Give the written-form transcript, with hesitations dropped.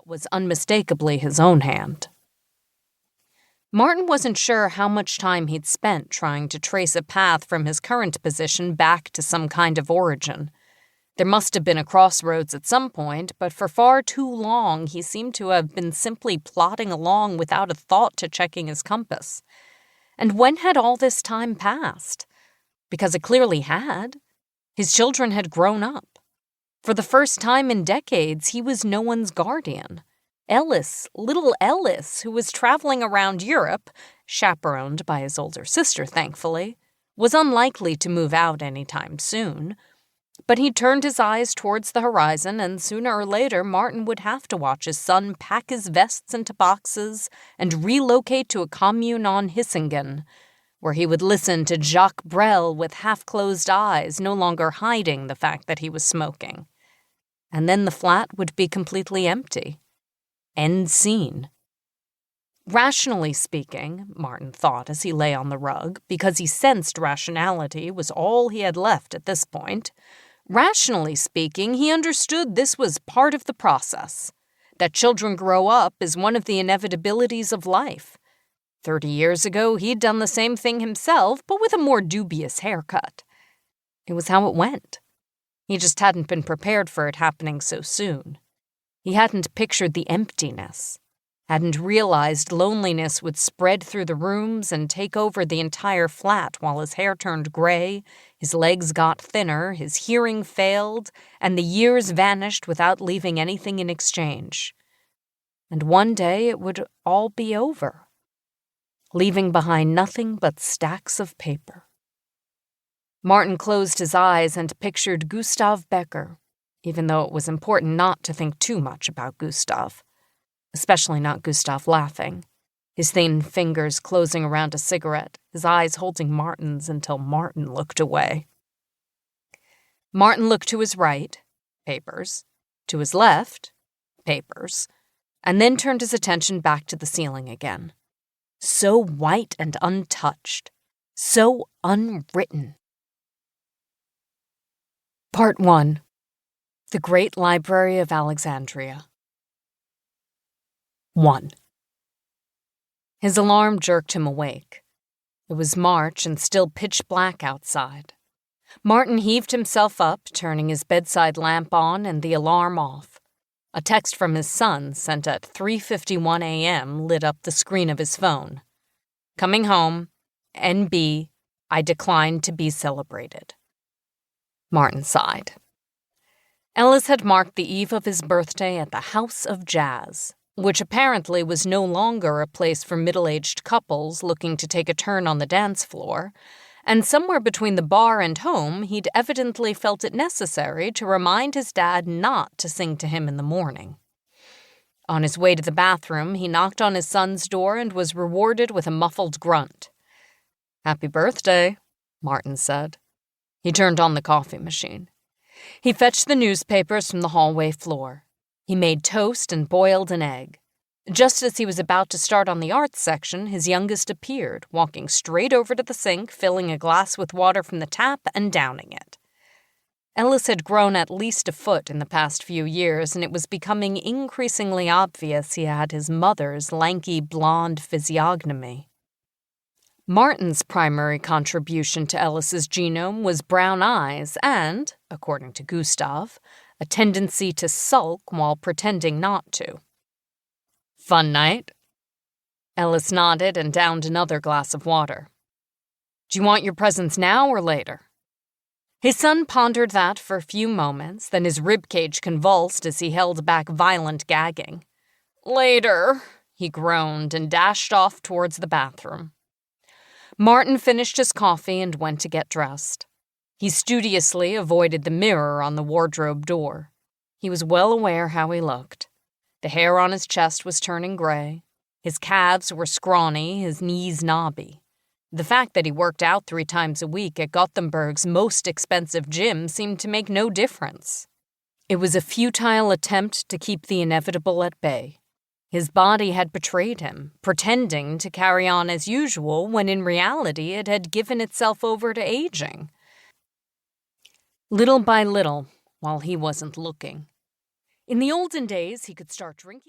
was unmistakably his own hand. Martin wasn't sure how much time he'd spent trying to trace a path from his current position back to some kind of origin. There must have been a crossroads at some point, but for far too long he seemed to have been simply plodding along without a thought to checking his compass. And when had all this time passed? Because it clearly had. His children had grown up. For the first time in decades, he was no one's guardian. Little Ellis, who was traveling around Europe, chaperoned by his older sister, thankfully, was unlikely to move out anytime soon. But he turned his eyes towards the horizon, and sooner or later Martin would have to watch his son pack his vests into boxes and relocate to a commune on Hissingen, where he would listen to Jacques Brel with half-closed eyes, no longer hiding the fact that he was smoking. And then the flat would be completely empty. End scene. Rationally speaking, Martin thought as he lay on the rug, because he sensed rationality was all he had left at this point, rationally speaking, he understood this was part of the process. That children grow up is one of the inevitabilities of life. 30 years ago, he'd done the same thing himself, but with a more dubious haircut. It was how it went. He just hadn't been prepared for it happening so soon. He hadn't pictured the emptiness, hadn't realized loneliness would spread through the rooms and take over the entire flat while his hair turned gray, his legs got thinner, his hearing failed, and the years vanished without leaving anything in exchange. And one day it would all be over, leaving behind nothing but stacks of paper. Martin closed his eyes and pictured Gustav Becker, even though it was important not to think too much about Gustav, especially not Gustav laughing, his thin fingers closing around a cigarette, his eyes holding Martin's until Martin looked away. Martin looked to his right, papers, to his left, papers, and then turned his attention back to the ceiling again. So white and untouched, so unwritten. Part 1. The Great Library of Alexandria. 1. His alarm jerked him awake. It was March and still pitch black outside. Martin heaved himself up, turning his bedside lamp on and the alarm off. A text from his son, sent at 3:51 a.m., lit up the screen of his phone. Coming home. NB. I declined to be celebrated. Martin sighed. Ellis had marked the eve of his birthday at the House of Jazz, which apparently was no longer a place for middle-aged couples looking to take a turn on the dance floor, and somewhere between the bar and home, he'd evidently felt it necessary to remind his dad not to sing to him in the morning. On his way to the bathroom, he knocked on his son's door and was rewarded with a muffled grunt. "Happy birthday," Martin said. He turned on the coffee machine. He fetched the newspapers from the hallway floor. He made toast and boiled an egg. Just as he was about to start on the arts section, his youngest appeared, walking straight over to the sink, filling a glass with water from the tap and downing it. Ellis had grown at least a foot in the past few years, and it was becoming increasingly obvious he had his mother's lanky blonde physiognomy. Martin's primary contribution to Ellis's genome was brown eyes and, according to Gustav, a tendency to sulk while pretending not to. "Fun night?" Ellis nodded and downed another glass of water. "Do you want your presents now or later?" His son pondered that for a few moments, then his ribcage convulsed as he held back violent gagging. "Later," he groaned and dashed off towards the bathroom. Martin finished his coffee and went to get dressed. He studiously avoided the mirror on the wardrobe door. He was well aware how he looked. The hair on his chest was turning gray. His calves were scrawny, his knees knobby. The fact that he worked out 3 times a week at Gothenburg's most expensive gym seemed to make no difference. It was a futile attempt to keep the inevitable at bay. His body had betrayed him, pretending to carry on as usual when in reality it had given itself over to aging. Little by little, while he wasn't looking. In the olden days, he could start drinking.